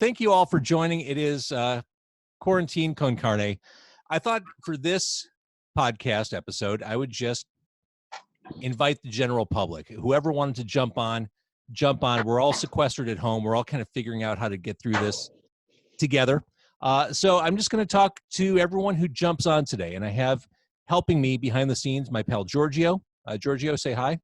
thank you all for joining. It is Quarantine Con Carne. I thought for this podcast episode, I would just invite the general public. Whoever wanted to jump on. We're all sequestered at home. We're all kind of figuring out how to get through this together. So I'm just going to talk to everyone who jumps on today. And I have helping me behind the scenes, my pal Giorgio. Giorgio, say hi.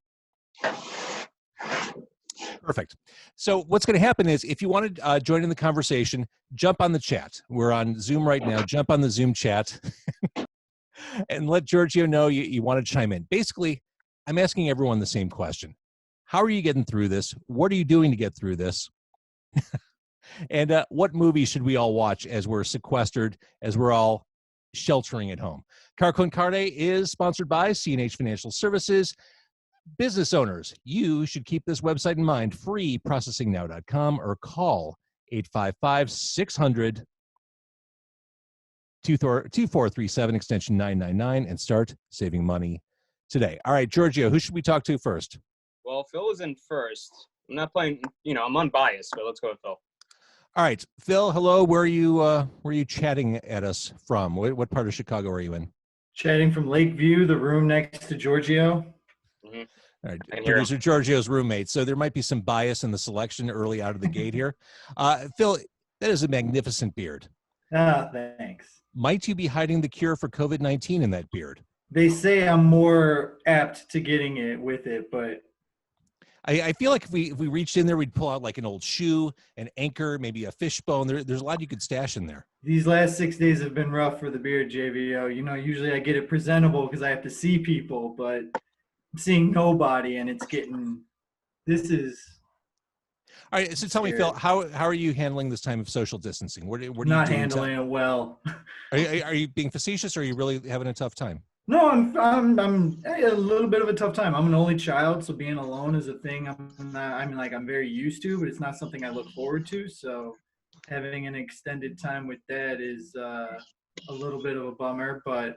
Perfect. So what's going to happen is if you want to join in the conversation, jump on the chat. We're on Zoom right now. Jump on the Zoom chat and let Giorgio know you want to chime in. Basically, I'm asking everyone the same question. How are you getting through this? What are you doing to get through this? And what movies should we all watch as we're sequestered, as we're all sheltering at home? Car Con Carne is sponsored by C&H Financial Services. Business owners, you should keep this website in mind, freeprocessingnow.com, or call 855-600-2437, extension 999, and start saving money today. All right, Giorgio, who should we talk to first? Well, Phil is in first. I'm not playing, I'm unbiased, so let's go with Phil. All right, Phil, hello. Where are you chatting at us from? What part of Chicago are you in? Chatting from Lakeview, the room next to Giorgio. Mm-hmm. All right, producer Giorgio's roommate. So there might be some bias in the selection early out of the gate here. Phil, that is a magnificent beard. Thanks. Might you be hiding the cure for COVID-19 in that beard? They say I'm more apt to getting it with it, but I feel like if we reached in there, we'd pull out like an old shoe, an anchor, maybe a fishbone. There's a lot you could stash in there. These last 6 days have been rough for the beard, JVO. Usually I get it presentable because I have to see people, but I'm seeing nobody, and this is. All right, so tell me, Phil, how are you handling this time of social distancing? What are you not doing handling it well? Are you being facetious, or are you really having a tough time? No, I'm a little bit of a tough time. I'm an only child, so being alone is a thing I'm very used to, but it's not something I look forward to. So having an extended time with Dad is a little bit of a bummer, but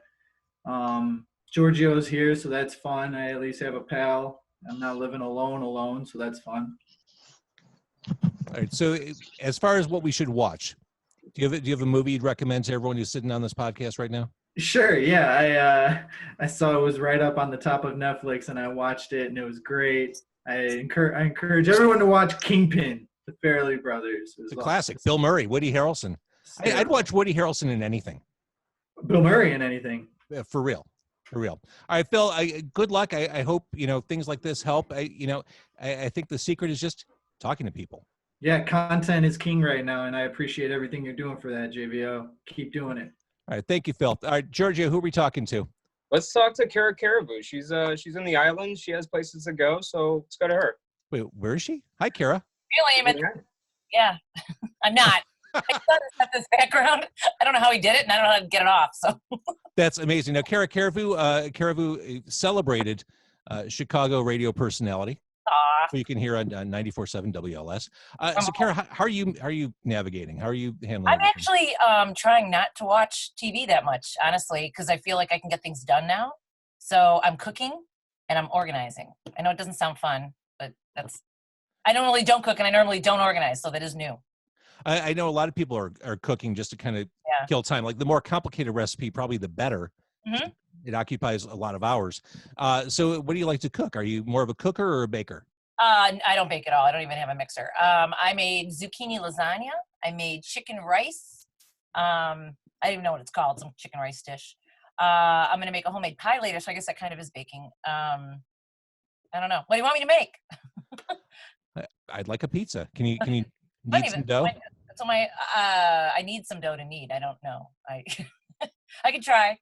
Giorgio's here, so that's fun. I at least have a pal. I'm not living alone, so that's fun. All right. So as far as what we should watch, do you have a movie you'd recommend to everyone who's sitting on this podcast right now? Sure. Yeah. I saw it was right up on the top of Netflix, and I watched it, and it was great. I encourage everyone to watch Kingpin, the Farrelly brothers. It's a classic. Bill Murray, Woody Harrelson. I'd watch Woody Harrelson in anything. Bill Murray in anything. Yeah, for real. All right, Phil, good luck. I hope, things like this help. I think the secret is just talking to people. Yeah, content is king right now, and I appreciate everything you're doing for that, JVO. Keep doing it. All right, thank you, Phil. All right, Giorgio, who are we talking to? Let's talk to Kara Caribou. She's in the island. She has places to go, so let's go to her. Wait, where is she? Hi, Kara. Really? Yeah, I'm not. My son has got this background. I don't know how he did it, and I don't know how to get it off. So that's amazing. Now, Kara Caribou celebrated Chicago radio personality. So you can hear on 94.7 WLS. So, Kara, how are you navigating? How are you handling? I'm actually trying not to watch TV that much, honestly, because I feel like I can get things done now. So I'm cooking and I'm organizing. I know it doesn't sound fun, but I normally don't cook and I normally don't organize, so that is new. I know a lot of people are cooking just to kind of kill time. Like the more complicated recipe, probably the better. Mm-hmm. It occupies a lot of hours. So what do you like to cook? Are you more of a cooker or a baker? I don't bake at all. I don't even have a mixer. I made zucchini lasagna. I made chicken rice. I don't even know what it's called. Some chicken rice dish. I'm going to make a homemade pie later, so I guess that kind of is baking. I don't know. What do you want me to make? I'd like a pizza. Can you knead some dough? I need some dough to knead. I don't know. I could try.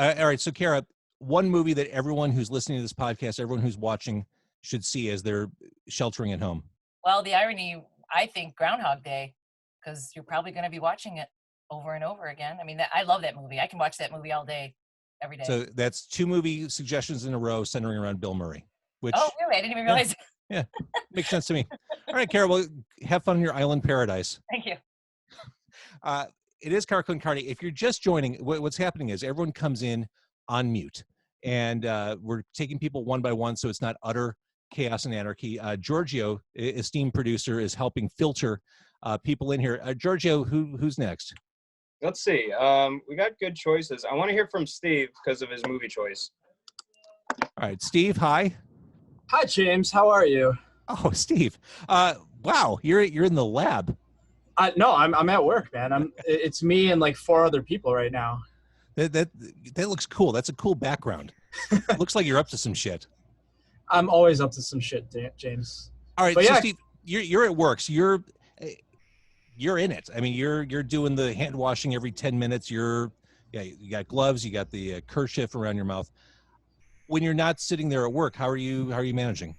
All right. So, Kara, one movie that everyone who's listening to this podcast, everyone who's watching, should see as they're sheltering at home? Well, the irony, I think, Groundhog Day, because you're probably going to be watching it over and over again. I mean, I love that movie. I can watch that movie all day, every day. So that's 2 movie suggestions in a row centering around Bill Murray. Which, oh, really? I didn't even realize. Yeah, makes sense to me. All right, Kara, well, have fun in your island paradise. Thank you. It is Car Con Carne. If you're just joining, what's happening is everyone comes in on mute, and we're taking people one by one, so it's not utter chaos and anarchy. Giorgio, esteemed producer, is helping filter people in here. Giorgio, who's next? Let's see. We got good choices. I want to hear from Steve because of his movie choice. All right, Steve. Hi. Hi, James. How are you? Oh, Steve. Wow, you're in the lab. No, I'm at work, man. It's me and like 4 other people right now. That looks cool. That's a cool background. Looks like you're up to some shit. I'm always up to some shit, James. All right, But so yeah. Steve, you're at work. So you're in it. I mean, you're doing the hand washing every 10 minutes. You got gloves. You got the kerchief around your mouth. When you're not sitting there at work, how are you managing?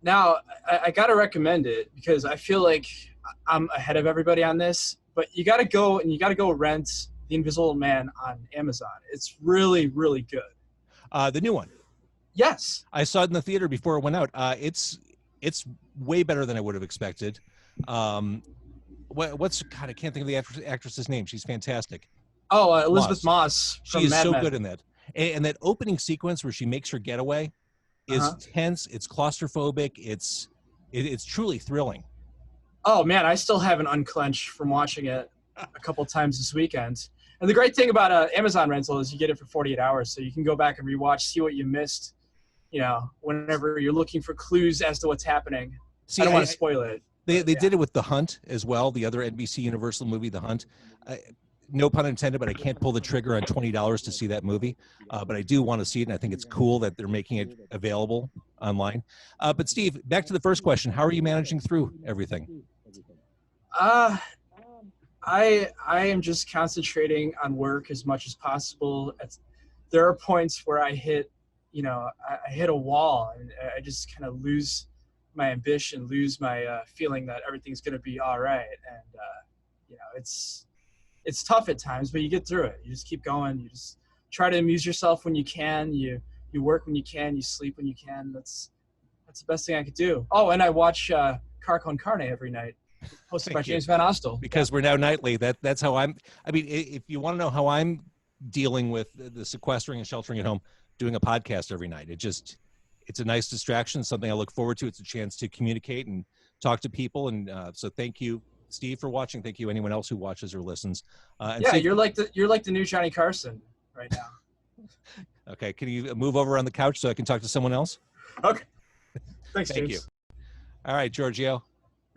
Now, I got to recommend it because I feel like I'm ahead of everybody on this. But you got to go rent The Invisible Man on Amazon. It's really, really good. The new one. Yes. I saw it in the theater before it went out. It's way better than I would have expected. What's God? I can't think of the actress's name. She's fantastic. Oh, Elizabeth Moss. She is so good in that. And that opening sequence where she makes her getaway is tense. It's claustrophobic. It's truly thrilling. Oh man, I still haven't unclenched from watching it a couple times this weekend. And the great thing about Amazon rental is you get it for 48 hours, so you can go back and rewatch, see what you missed. Whenever you're looking for clues as to what's happening. See, I don't want to spoil it. They did it with The Hunt as well, the other NBC Universal movie, The Hunt. No pun intended, but I can't pull the trigger on $20 to see that movie. But I do want to see it, and I think it's cool that they're making it available online. But Steve, back to the first question. How are you managing through everything? I am just concentrating on work as much as possible. There are points where I hit a wall, and I just kind of lose my ambition, lose my feeling that everything's going to be all right. And, it's tough at times, but you get through it. You just keep going. You just try to amuse yourself when you can. You work when you can. You sleep when you can. That's the best thing I could do. Oh, and I watch Car Con Carne every night, hosted by James Van Ostel. Because we're now nightly. That's how I mean, if you want to know how I'm dealing with the sequestering and sheltering at home, doing a podcast every night. It's a nice distraction, something I look forward to. It's a chance to communicate and talk to people. And so thank you, Steve, for watching. Thank you, anyone else who watches or listens. Steve, you're like the new Johnny Carson right now. Okay, can you move over on the couch so I can talk to someone else? Okay. Thanks, Thank James. you. All right, Giorgio.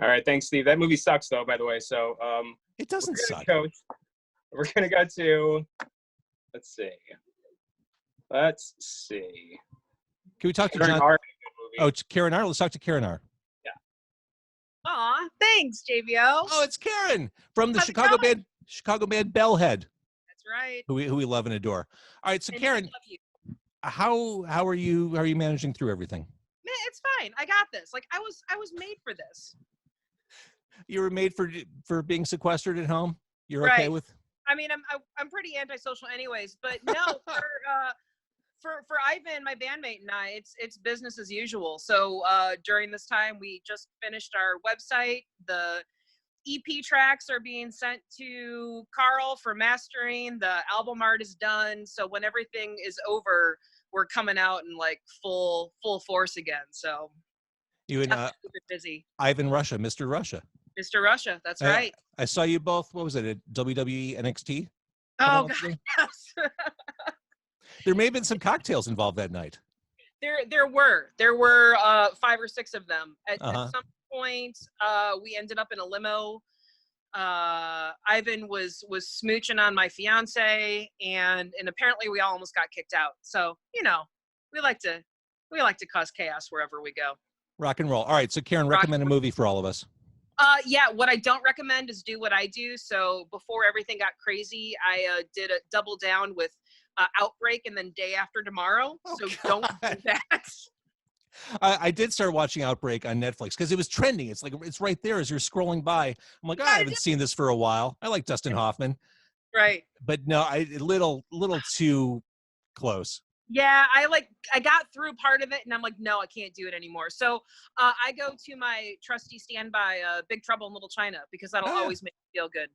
All right, thanks, Steve. That movie sucks, though, by the way. So it doesn't suck. We're gonna go to. Let's see. Can we talk to Karen John? R. Oh, it's Karen R. Let's talk to Karen R. Yeah. Aw, thanks, JVO. Oh, it's Karen from the How's it Chicago band Bellhead. That's right. Who we love and adore. All right, so And Karen, I love you. how are you managing through everything? Man, it's fine. I got this. Like I was made for this. You were made for being sequestered at home. You're Right. okay with? I mean, I'm pretty antisocial anyways, but no, for Ivan, my bandmate, and I, it's business as usual. So during this time, we just finished our website. The EP tracks are being sent to Carl for mastering. The album art is done. So when everything is over, we're coming out in like full force again. So You and super busy. Ivan Russia, Mr. Russia. Mr. Russia, that's right. I saw you both. What was it? At WWE NXT? Oh God, yes. There may have been some cocktails involved that night. There were 5 or 6 of them. At some point, we ended up in a limo. Ivan was smooching on my fiance, and apparently we all almost got kicked out. So we like to cause chaos wherever we go. Rock and roll. All right, so Karen, recommend a movie for all of us. Yeah, what I don't recommend is do what I do. So before everything got crazy, I did a double down with Outbreak and then Day After Tomorrow. Oh, so God. don't do that. I did start watching Outbreak on Netflix because it was trending. It's like it's right there as you're scrolling by. I'm like, I haven't seen this for a while. I like Dustin Hoffman. Right. But no, a little too close. Yeah, I got through part of it and I'm like, no, I can't do it anymore. So I go to my trusty standby, Big Trouble in Little China, because that'll always make me feel good.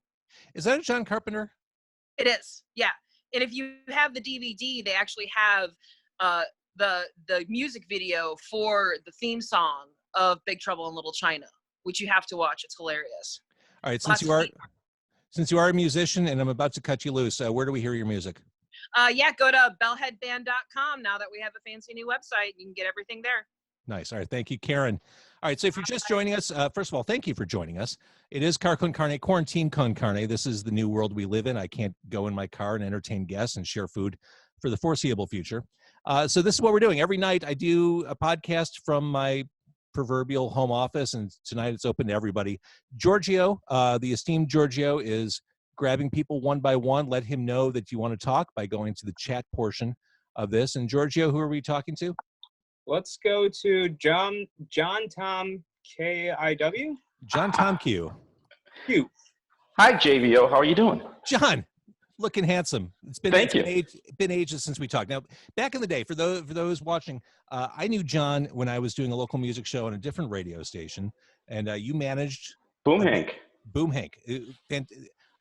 Is that a John Carpenter? It is, yeah. And if you have the DVD, they actually have the music video for the theme song of Big Trouble in Little China, which you have to watch. It's hilarious. All right, Lots of feedback. since you are a musician, and I'm about to cut you loose, where do we hear your music? Yeah, go to bellheadband.com now that we have a fancy new website. You can get everything there. Nice. All right. Thank you, Karen. All right. So if you're just joining us, first of all, thank you for joining us. It is Car Con Carne, Quarantine Con Carne. This is the new world we live in. I can't go in my car and entertain guests and share food for the foreseeable future. So this is what we're doing. Every night I do a podcast from my proverbial home office, and tonight it's open to everybody. Giorgio, the esteemed Giorgio, is grabbing people one by one. Let him know that you want to talk by going to the chat portion of this. And Giorgio, who are we talking to? Let's go to John Tom KIW. John Tom Q. Q. Hi, JVO. How are you doing? John, looking handsome. Thank you. Been ages since we talked. Now, back in the day, for those watching, I knew John when I was doing a local music show on a different radio station, and you managed Boom Hank. Boom Hank. And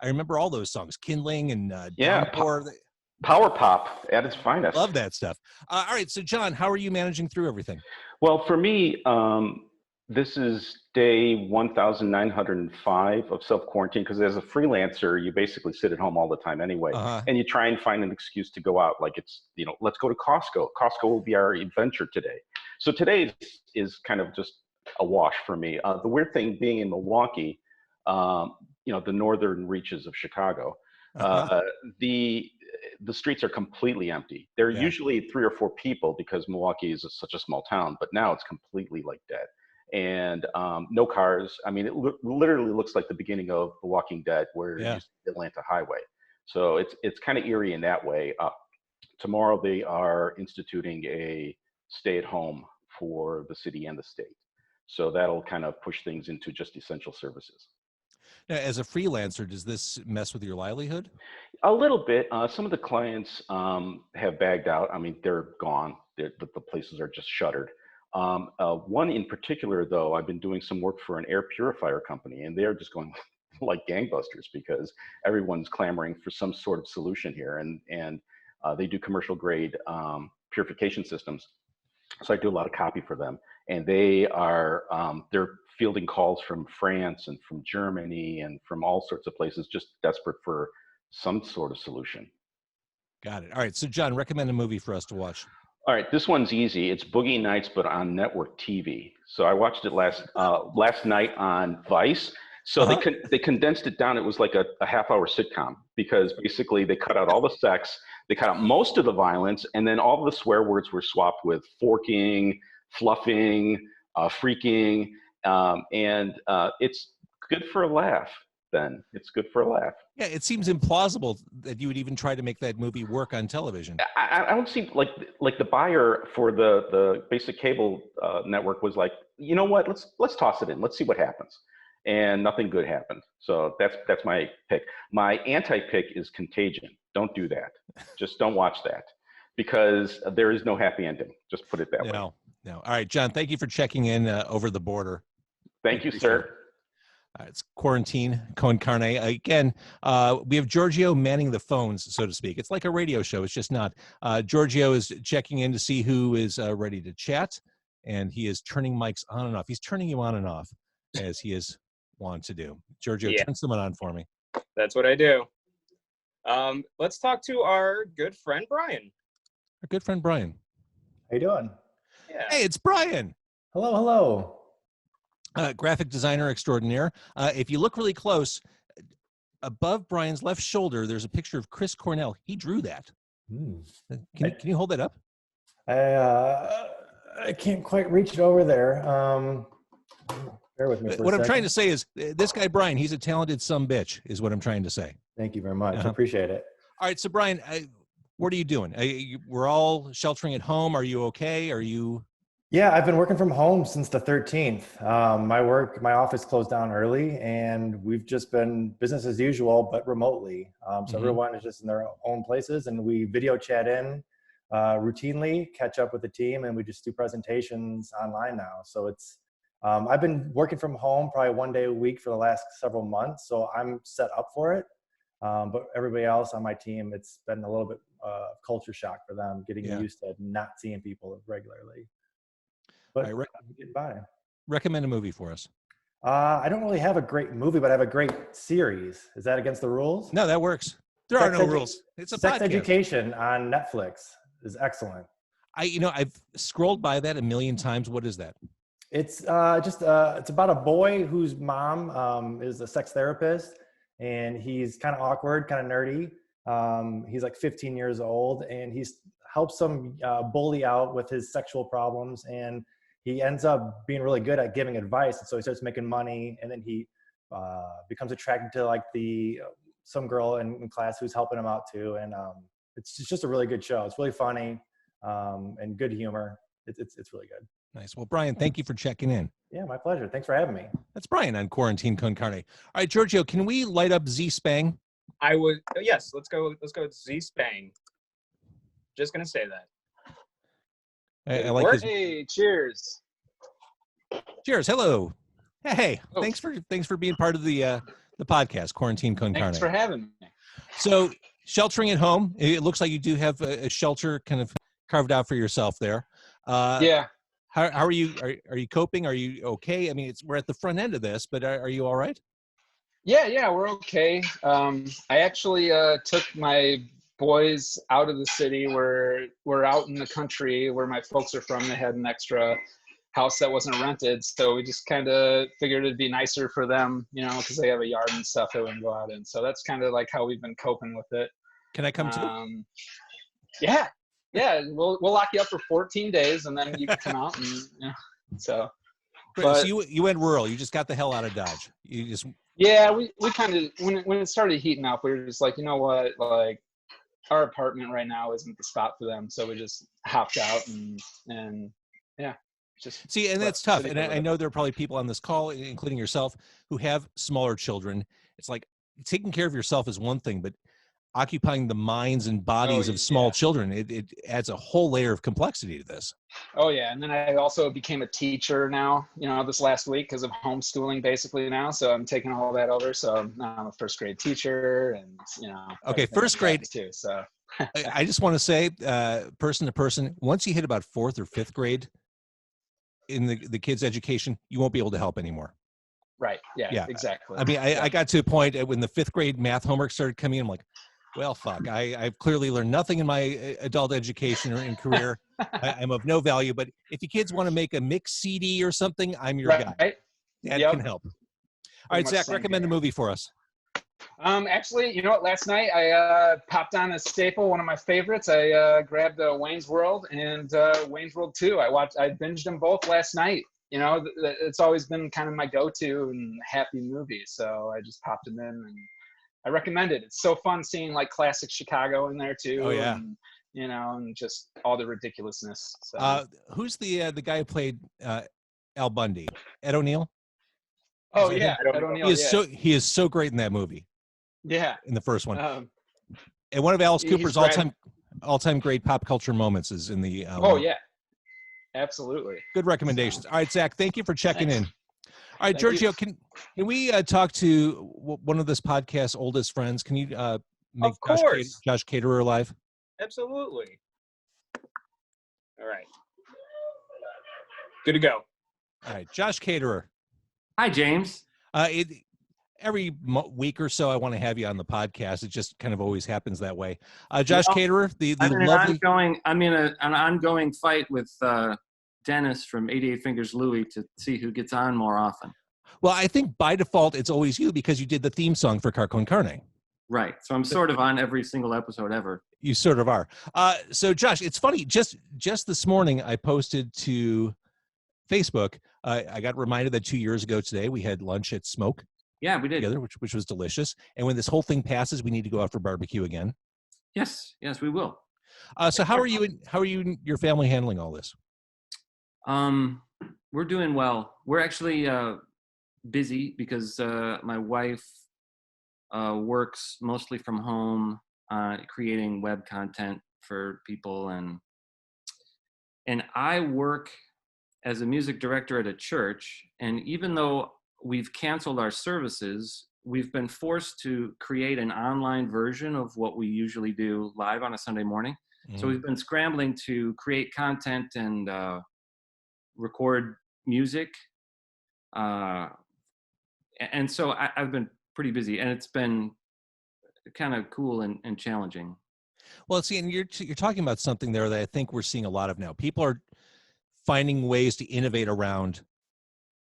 I remember all those songs, Kindling and Yeah, Downpour. Power pop at its finest. Love that stuff. All right, so John, how are you managing through everything? Well, for me, this is day 1,905 of self-quarantine, because as a freelancer, you basically sit at home all the time anyway. And you try and find an excuse to go out. Like it's, let's go to Costco. Costco will be our adventure today. So today is kind of just a wash for me. The weird thing being in Milwaukee, the northern reaches of Chicago, the streets are completely empty. There are usually 3 or 4 people because Milwaukee is such a small town, but now it's completely like dead. And no cars. I mean, it literally looks like the beginning of The Walking Dead, where you see the Atlanta highway. So it's kind of eerie in that way. Tomorrow they are instituting a stay-at-home for the city and the state. So that'll kind of push things into just essential services. Now, as a freelancer, does this mess with your livelihood? A little bit. Some of the clients have bagged out. I mean, they're gone. The places are just shuttered. One in particular, though, I've been doing some work for an air purifier company, and they're just going like gangbusters because everyone's clamoring for some sort of solution here. And they do commercial grade purification systems. So I do a lot of copy for them. And they are, they're fielding calls from France and from Germany and from all sorts of places, just desperate for some sort of solution. Got it. All right. So John, recommend a movie for us to watch. All right, this one's easy. It's Boogie Nights, but on network TV. So I watched it last night on Vice. So they condensed it down. It was like a half-hour sitcom because basically they cut out all the sex, they cut out most of the violence, and then all the swear words were swapped with forking, fluffing, freaking, and it's good for a laugh. Then it's good for a laugh. Yeah, it seems implausible that you would even try to make that movie work on television. I don't see like the buyer for the basic cable network was like, you know what? Let's toss it in. Let's see what happens. And nothing good happened. So that's my pick. My anti-pick is Contagion. Don't do that. Just don't watch that because there is no happy ending. Just put it that way. No. All right, John. Thank you for checking in over the border. Thank you, sir. It's Quarantine Con Carne. Again, we have Giorgio manning the phones, so to speak. It's like a radio show. It's just not. Giorgio is checking in to see who is ready to chat, and he is turning mics on and off. He's turning you on and off, as he is wont to do. Giorgio, turn someone on for me. That's what I do. Let's talk to our good friend, Brian. Our good friend, Brian. How you doing? Yeah. Hey, it's Brian. Hello. Graphic designer extraordinaire. If you look really close, above Brian's left shoulder, there's a picture of Chris Cornell. He drew that. Can you hold that up? I can't quite reach it over there. Bear with me for what a I'm second. trying to say is this guy, Brian, he's a talented sumbitch, is what I'm trying to say. Thank you very much. I appreciate it. All right, so Brian, what are you doing? We're all sheltering at home. Are you okay? Are you... Yeah, I've been working from home since the 13th. My office closed down early, and we've just been business as usual, but remotely. So everyone is just in their own places, and we video chat in routinely, catch up with the team, and we just do presentations online now. So it's I've been working from home probably one day a week for the last several months, so I'm set up for it. But everybody else on my team, it's been a little bit culture shock for them, getting used to not seeing people regularly. But right, get by. Recommend a movie for us. I don't really have a great movie, but I have a great series. Is that against the rules? No, that works. There are no rules. It's a Sex podcast. Education on Netflix is excellent. I've scrolled by that a million times. What is that? It's it's about a boy whose mom is a sex therapist, and he's kind of awkward, kind of nerdy. He's like 15 years old, and he's helps some bully out with his sexual problems, and he ends up being really good at giving advice. And so he starts making money, and then he becomes attracted to like some girl in class who's helping him out too. And it's just a really good show. It's really funny and good humor. It's really good. Nice. Well, Brian, thank you for checking in. Yeah, my pleasure. Thanks for having me. That's Brian on Quarantine Con Carne. All right, Giorgio, can we light up Z-Spang? I would, yes, let's go with Z-Spang. Just going to say that. I like his. Hey, cheers. Cheers. Hello. Hey, Oh. thanks for being part of the podcast, Quarantine Con Carne. Thanks for having me. So, sheltering at home, it looks like you do have a shelter kind of carved out for yourself there. Yeah. How are you? Are you coping? Are you okay? I mean, we're at the front end of this, but are you all right? Yeah, we're okay. I actually took my boys out of the city. We're out in the country where my folks are from. They had an extra house that wasn't rented, so we just kind of figured it'd be nicer for them, because they have a yard and stuff that we can go out in. So that's kind of like how we've been coping with it. Can I come too? Yeah. We'll lock you up for 14 days, and then you can come out. And so. So you went rural. You just got the hell out of Dodge. You just. Yeah, we kind of when it started heating up, we were just like, you know what, like our apartment right now isn't the spot for them, so we just hopped out and yeah. Just see, and that's tough. And I know there are probably people on this call, including yourself, who have smaller children. It's like taking care of yourself is one thing, but occupying the minds and bodies of small children, it adds a whole layer of complexity to this. Oh yeah, and then I also became a teacher now, this last week because of homeschooling basically now. So I'm taking all that over. So now I'm a first grade teacher, and Okay, first grade too. So I just want to say, person to person, once you hit about 4th or 5th grade in the kids' education, you won't be able to help anymore. Right. Yeah. Exactly. I mean, I got to a point when the 5th grade math homework started coming in, I'm like, well, fuck, I've clearly learned nothing in my adult education or in career. I'm of no value, but if you kids want to make a mix CD or something, I'm your guy. That can help. All right, Zach, recommend a movie for us. Actually, you know what? Last night I popped on a staple, one of my favorites. I grabbed Wayne's World and Wayne's World 2. I binged them both last night. It's always been kind of my go-to and happy movie, so I just popped them in and I recommend it. It's so fun seeing like classic Chicago in there too. Oh yeah. And, and just all the ridiculousness. So. Who's the guy who played Al Bundy? Ed O'Neill? Oh yeah, Ed O'Neill. He is so great in that movie. Yeah. In the first one. And one of Alice Cooper's all-time great pop culture moments is in the Oh yeah. Absolutely. Good recommendations. All right, Zach, thank you for checking in. All right, Thank Giorgio, you. can we talk to one of this podcast's oldest friends? Can you make Of course. Josh Caterer live? Absolutely. All right. Good to go. All right, Josh Caterer. Hi, James. Every week or so, I want to have you on the podcast. It just kind of always happens that way. Josh Caterer, the lovely. I'm in an ongoing fight with Dennis from 88 Fingers Louie to see who gets on more often. Well, I think by default it's always you because you did the theme song for Car Con Carne. Right. So I'm sort of on every single episode ever. You sort of are. So Josh, it's funny. Just this morning, I posted to Facebook. I got reminded that 2 years ago today we had lunch at Smoke. Yeah, we did together, which was delicious. And when this whole thing passes, we need to go out for barbecue again. Yes, we will. So how are you and your family handling all this? We're doing well. We're actually busy because my wife works mostly from home, creating web content for people, and I work as a music director at a church. And even though we've canceled our services, we've been forced to create an online version of what we usually do live on a Sunday morning. So we've been scrambling to create content and record music And so I've been pretty busy, and it's been kind of cool and challenging. Well, see, and you're talking about something there that I think we're seeing a lot of now. People are finding ways to innovate around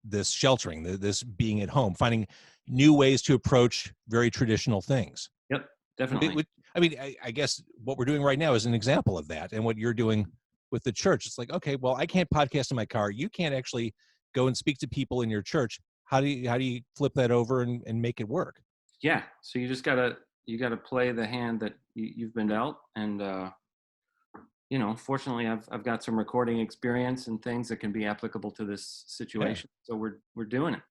this sheltering, this being at home, finding new ways to approach very traditional things. Yep, definitely. I mean, I guess what we're doing right now is an example of that, and what you're doing with the church. It's like, okay, well, I can't podcast in my car. You can't actually go and speak to people in your church. How do you flip that over and make it work? Yeah, so you just gotta play the hand that you've been dealt, and fortunately, I've got some recording experience and things that can be applicable to this situation. Yeah. So we're doing it.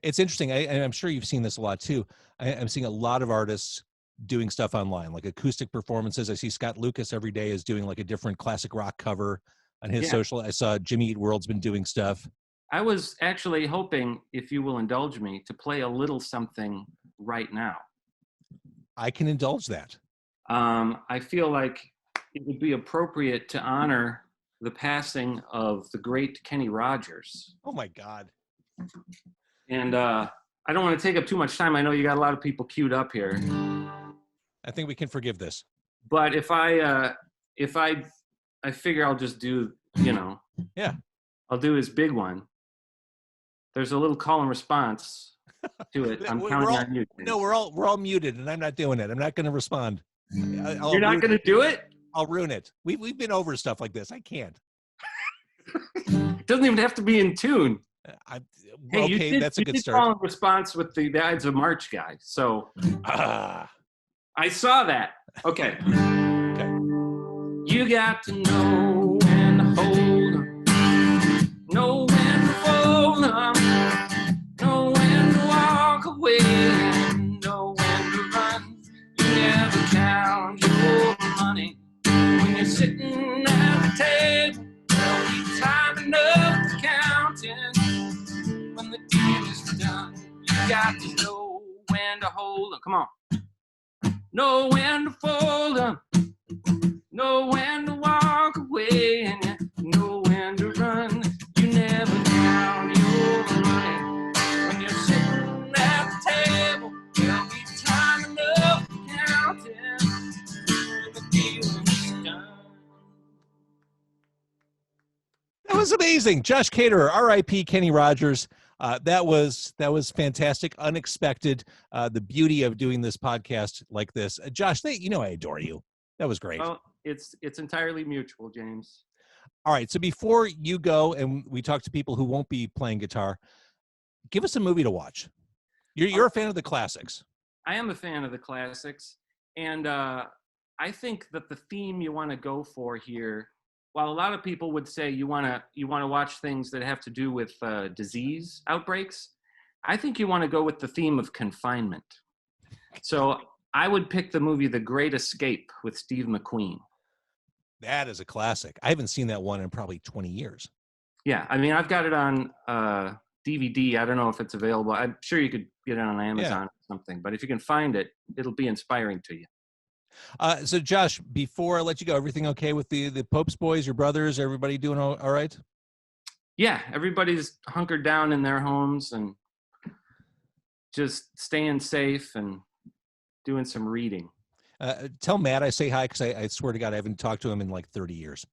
It's interesting. I'm sure you've seen this a lot too. I'm seeing a lot of artists doing stuff online, like acoustic performances. I see Scott Lucas every day is doing like a different classic rock cover on his social. I saw Jimmy Eat World's been doing stuff. I was actually hoping, if you will indulge me, to play a little something right now. I can indulge that. I feel like it would be appropriate to honor the passing of the great Kenny Rogers. Oh my God. And I don't want to take up too much time. I know you got a lot of people queued up here. I think we can forgive this. But if I figure I'll just do, yeah, I'll do his big one. There's a little call and response to it. I'm counting on you. No, we're all muted, and I'm not doing it. I'm not going to respond. You're not going to do it? I'll ruin it. We've been over stuff like this. I can't. It doesn't even have to be in tune. Okay, that's a good start. Call and response with the Ides of March guy. So I saw that. Okay. You got to know when to hold 'em, know when to fold 'em, know when to walk away, and know when to run. You never count your money when you're sitting at the table. There'll be time enough to count in when the deal is done. You got to know when to hold 'em. Come on. Know when to fold 'em, know when to walk away, and you know when to run. You never count your money when you're sitting at the table. There'll be time enough to count it when the deal is done. That was amazing. Josh Caterer, R.I.P. Kenny Rogers. That was fantastic, unexpected. The beauty of doing this podcast like this, Josh. I adore you. That was great. Well, it's entirely mutual, James. All right. So before you go, and we talk to people who won't be playing guitar, give us a movie to watch. You're a fan of the classics. I am a fan of the classics, and I think that the theme you want to go for here, while a lot of people would say you want to watch things that have to do with disease outbreaks, I think you want to go with the theme of confinement. So I would pick the movie The Great Escape with Steve McQueen. That is a classic. I haven't seen that one in probably 20 years. Yeah, I mean, I've got it on DVD. I don't know if it's available. I'm sure you could get it on Amazon or something. But if you can find it, it'll be inspiring to you. So, Josh, before I let you go, everything okay with the Pope's boys, your brothers, everybody doing all right? Yeah, everybody's hunkered down in their homes and just staying safe and doing some reading. Tell Matt I say hi, because I swear to God I haven't talked to him in like 30 years.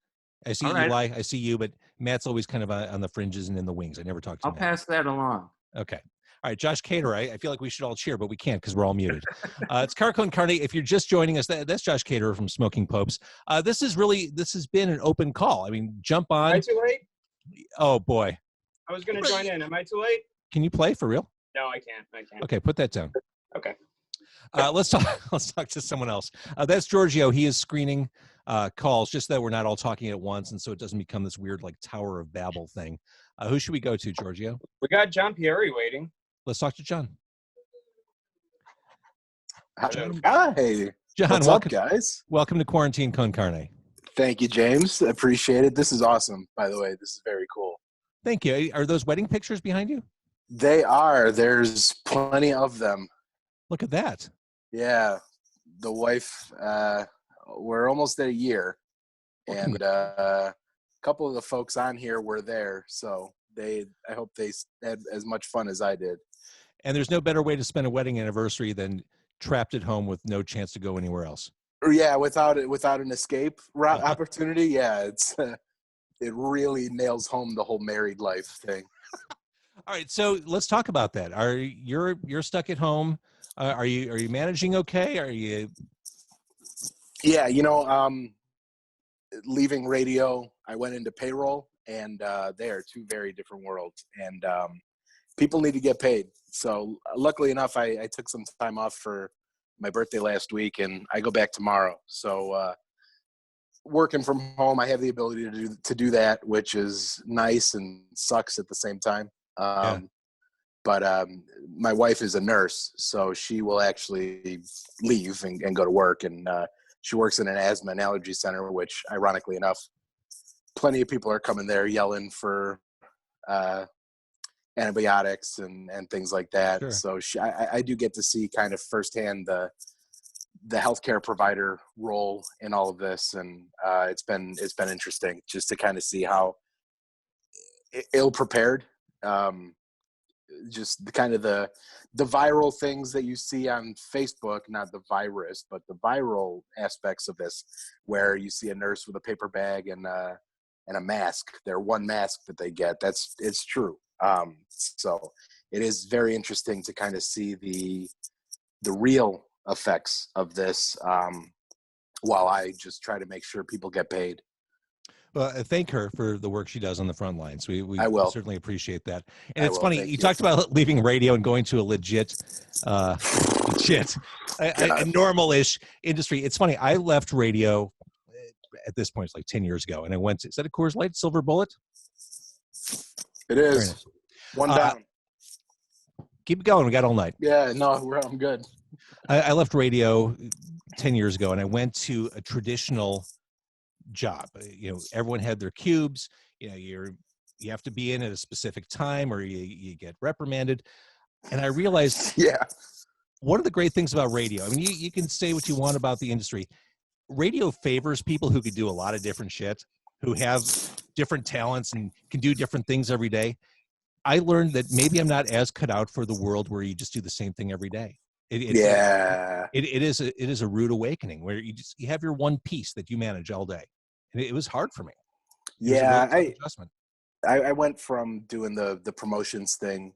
I see Eli, I see you, but Matt's always kind of on the fringes and in the wings. I never talked to him. I'll pass that along. Okay. All right, Josh Caterer, I feel like we should all cheer, but we can't because we're all muted. It's Car Con Carne. If you're just joining us, that's Josh Caterer from Smoking Popes. This has been an open call. I mean, jump on. Am I too late? Oh, boy. I was going to join in. Am I too late? Can you play for real? No, I can't. Okay, put that down. Okay. Let's talk to someone else. That's Giorgio. He is screening calls, just that we're not all talking at once, and so it doesn't become this weird like Tower of Babel thing. Who should we go to, Giorgio? We got John Pieri waiting. Let's talk to John. Hi. John, What's up, guys? Welcome to Quarantine Con Carne. Thank you, James. Appreciate it. This is awesome, by the way. This is very cool. Thank you. Are those wedding pictures behind you? They are. There's plenty of them. Look at that. Yeah. The wife, we're almost at a year. And a couple of the folks on here were there. So I hope they had as much fun as I did. And there's no better way to spend a wedding anniversary than trapped at home with no chance to go anywhere else. Or yeah, without an escape route opportunity. Yeah, it's it really nails home the whole married life thing. All right, so let's talk about that. You're stuck at home? Are you managing okay? Are you? Yeah, leaving radio, I went into payroll, and they are two very different worlds. And people need to get paid. So luckily enough, I took some time off for my birthday last week, and I go back tomorrow. So working from home, I have the ability to do that, which is nice and sucks at the same time. But my wife is a nurse, so she will actually leave and go to work. And she works in an asthma and allergy center, which, ironically enough, plenty of people are coming there yelling for antibiotics and things like that. Sure. So I do get to see kind of firsthand the healthcare provider role in all of this, and it's been interesting just to kind of see how ill prepared. Just the kind of the viral things that you see on Facebook, not the virus, but the viral aspects of this, where you see a nurse with a paper bag and a mask, their one mask that they get. It's true. So it is very interesting to kind of see the real effects of this, while I just try to make sure people get paid. Well, thank her for the work she does on the front lines. We I will. certainly appreciate that. And I it's will. funny, Thank you you. talked about leaving radio and going to a legit, a normal-ish industry. It's funny, I left radio at this point, it's like 10 years ago, and I went to, is that a Coors Light Silver Bullet? It Very is. nice. One down. Keep it going. We got all night. Yeah, no, I'm good. I left radio 10 years ago, and I went to a traditional job. Everyone had their cubes. You have to be in at a specific time, or you get reprimanded. And I realized, one of the great things about radio, I mean, you can say what you want about the industry. Radio favors people who could do a lot of different shit, who have different talents and can do different things every day. I learned that maybe I'm not as cut out for the world where you just do the same thing every day. It is a rude awakening where you have your one piece that you manage all day. And it was hard for me. Adjustment. I went from doing the promotions thing,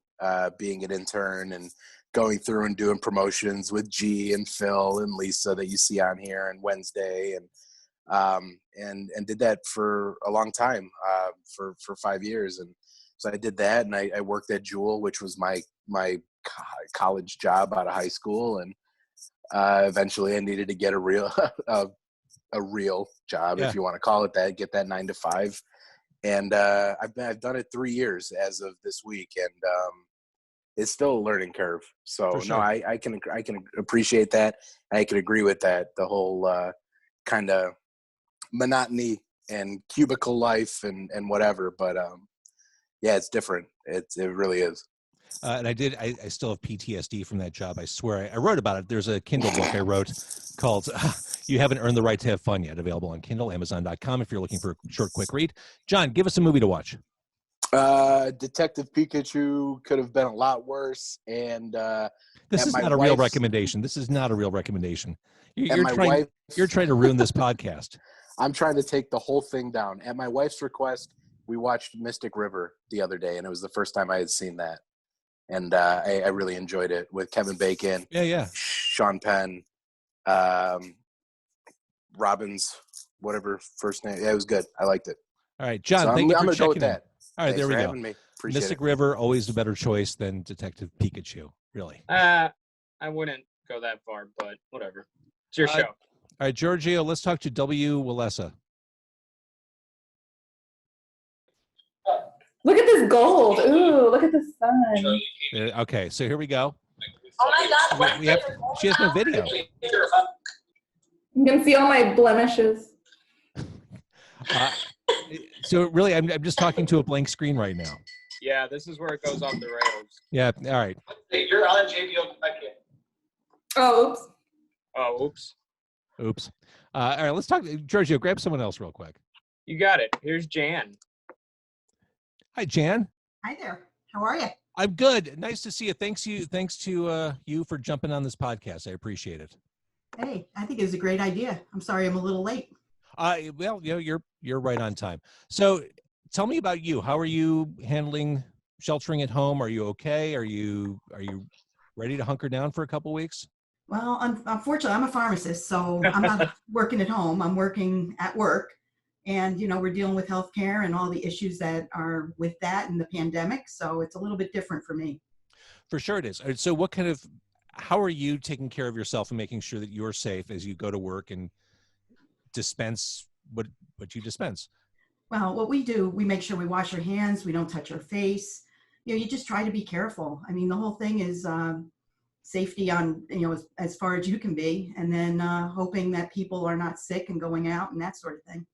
being an intern and going through and doing promotions with G and Phil and Lisa that you see on here and Wednesday, and did that for a long time, for 5 years. And so I did that, and I worked at Jewel, which was my college job out of high school, and eventually I needed to get a real job, if you want to call it that, get that 9 to 5. And I've done it 3 years as of this week, and it's still a learning curve. So sure. No, I can appreciate that. I can agree with that. The whole kind of monotony and cubicle life and whatever. But yeah, it's different. It really is. And I still have PTSD from that job. I swear I wrote about it. There's a Kindle book I wrote called You Haven't Earned the Right to Have Fun Yet, available on Kindle, Amazon.com if you're looking for a short, quick read. John, give us a movie to watch. Detective Pikachu could have been a lot worse. And this is not a real recommendation. This is not a real recommendation. You're trying to ruin this podcast. I'm trying to take the whole thing down. At my wife's request, we watched Mystic River the other day, and it was the first time I had seen that. And I really enjoyed it with Kevin Bacon. Yeah. Sean Penn, Robbins, whatever first name. Yeah, it was good. I liked it. All right, John, so thank you I'm for gonna go with checking in. that. All right, Thanks there we for go. having me. Appreciate Mystic it. River, always a better choice than Detective Pikachu, really. I wouldn't go that far, but whatever. It's your show. All right, Giorgio, let's talk to W. Walesa. Look at this gold. Ooh, look at the sun. Okay, so here we go. Oh my God. She has no video. You can see all my blemishes. So really, I'm just talking to a blank screen right now. Yeah, this is where it goes off the rails. Yeah, all right. You're on JBL again. Oh, oops. Oh, oops. Oops. All right, let's talk. Giorgio, grab someone else real quick. You got it. Here's Jan. Hi, Jan. Hi there. How are you? I'm good. Nice to see you. Thanks to you for jumping on this podcast. I appreciate it. Hey, I think it was a great idea. I'm sorry I'm a little late. Well, you're right on time. So tell me about you. How are you handling sheltering at home? Are you okay? Are you ready to hunker down for a couple weeks? Well, unfortunately, I'm a pharmacist, so I'm not working at home. I'm working at work. And, we're dealing with healthcare and all the issues that are with that and the pandemic. So it's a little bit different for me. For sure it is. So how are you taking care of yourself and making sure that you're safe as you go to work and dispense what you dispense? Well, what we do, we make sure we wash our hands. We don't touch our face. You just try to be careful. I mean, the whole thing is safety on, as far as you can be. And then hoping that people are not sick and going out and that sort of thing.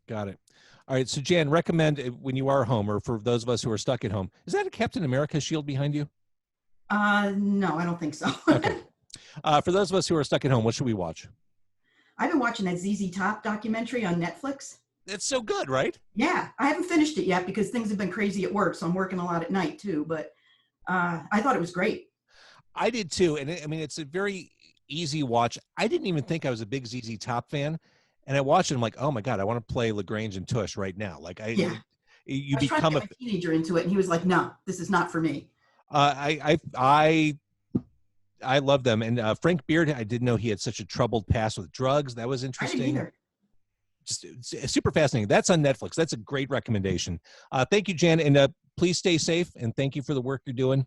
Got it. All right. So Jan, recommend when you are home, or for those of us who are stuck at home, is that a Captain America shield behind you? No, I don't think so. Okay. For those of us who are stuck at home, what should we watch? I've been watching that ZZ Top documentary on Netflix. It's so good, right? Yeah. I haven't finished it yet because things have been crazy at work. So I'm working a lot at night too, but I thought it was great. I did too. And it's a very easy watch. I didn't even think I was a big ZZ Top fan. And I watched it. I'm like, oh my God, I want to play LaGrange and Tush right now. Like you become trying to get my teenager into it, and he was like, "No, this is not for me." I love them. And Frank Beard, I didn't know he had such a troubled past with drugs. That was interesting. I didn't either. Just super fascinating. That's on Netflix. That's a great recommendation. Thank you, Jan, and please stay safe. And thank you for the work you're doing.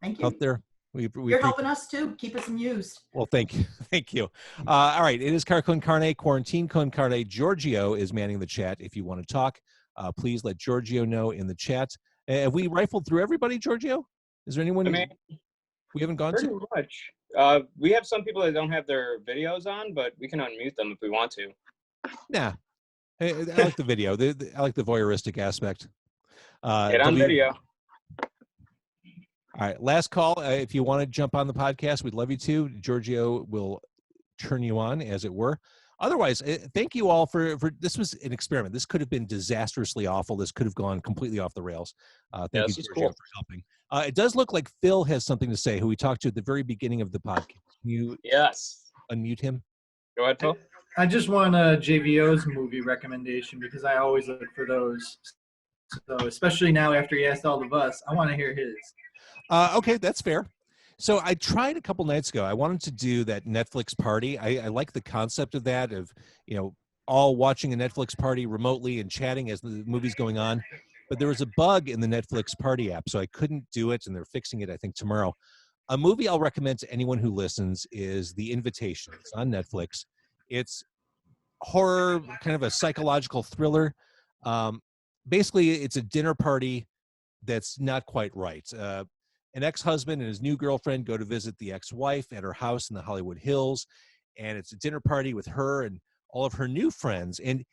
Thank you. Out there. You're helping us too. Keep us amused. Well, thank you. Thank you. All right. It is Car Con Carne, Quarantine Con Carne. Giorgio is manning the chat. If you want to talk, please let Giorgio know in the chat. Have we rifled through everybody, Giorgio? Is there anyone we haven't gone pretty to? Much. We have some people that don't have their videos on, but we can unmute them if we want to. Nah. I like the video. I like the voyeuristic aspect. Get on video. All right, last call. If you want to jump on the podcast, we'd love you to. Giorgio will turn you on, as it were. Otherwise, thank you all for this was an experiment. This could have been disastrously awful. This could have gone completely off the rails. Thank you, Giorgio, for helping. It does look like Phil has something to say, who we talked to at the very beginning of the podcast. Can you unmute him? Go ahead, Phil. I just want a JVO's movie recommendation because I always look for those. So especially now after he asked all of us, I want to hear his. Okay, that's fair. So I tried a couple nights ago. I wanted to do that Netflix party. I like the concept of that, of, all watching a Netflix party remotely and chatting as the movie's going on. But there was a bug in the Netflix party app, so I couldn't do it, and they're fixing it, I think, tomorrow. A movie I'll recommend to anyone who listens is The Invitation. It's on Netflix. It's horror, kind of a psychological thriller. Basically, it's a dinner party that's not quite right. An ex-husband and his new girlfriend go to visit the ex-wife at her house in the Hollywood Hills, and it's a dinner party with her and all of her new friends. And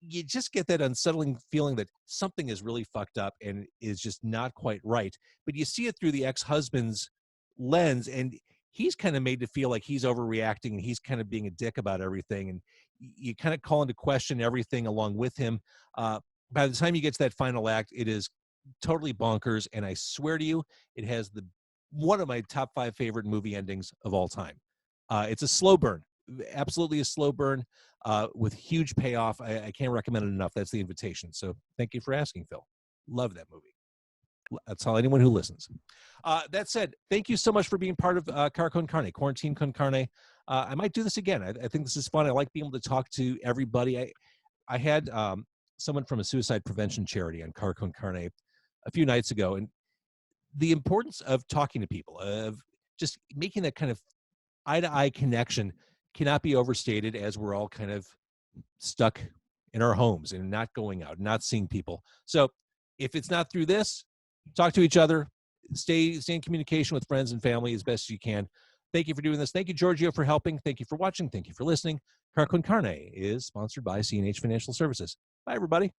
you just get that unsettling feeling that something is really fucked up and is just not quite right. But you see it through the ex-husband's lens, and he's kind of made to feel like he's overreacting and he's kind of being a dick about everything. And you kind of call into question everything along with him. By the time you get to that final act, it is totally bonkers, and I swear to you, it has one of my top 5 favorite movie endings of all time. It's a slow burn, absolutely a slow burn, with huge payoff. I can't recommend it enough. That's The Invitation. So thank you for asking, Phil. Love that movie. That's all anyone who listens. That said, thank you so much for being part of Car Con Carne, Quarantine Con Carne. I might do this again. I think this is fun. I like being able to talk to everybody. I had someone from a suicide prevention charity on Car Con Carne a few nights ago, and the importance of talking to people, of just making that kind of eye-to-eye connection cannot be overstated, as we're all kind of stuck in our homes and not going out, not seeing people. So if it's not through this, talk to each other, stay in communication with friends and family as best as you can. Thank you for doing this. Thank you, Giorgio, for helping. Thank you for watching. Thank you for listening. Car Con Carne is sponsored by C&H Financial Services. Bye, everybody.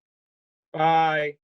Bye.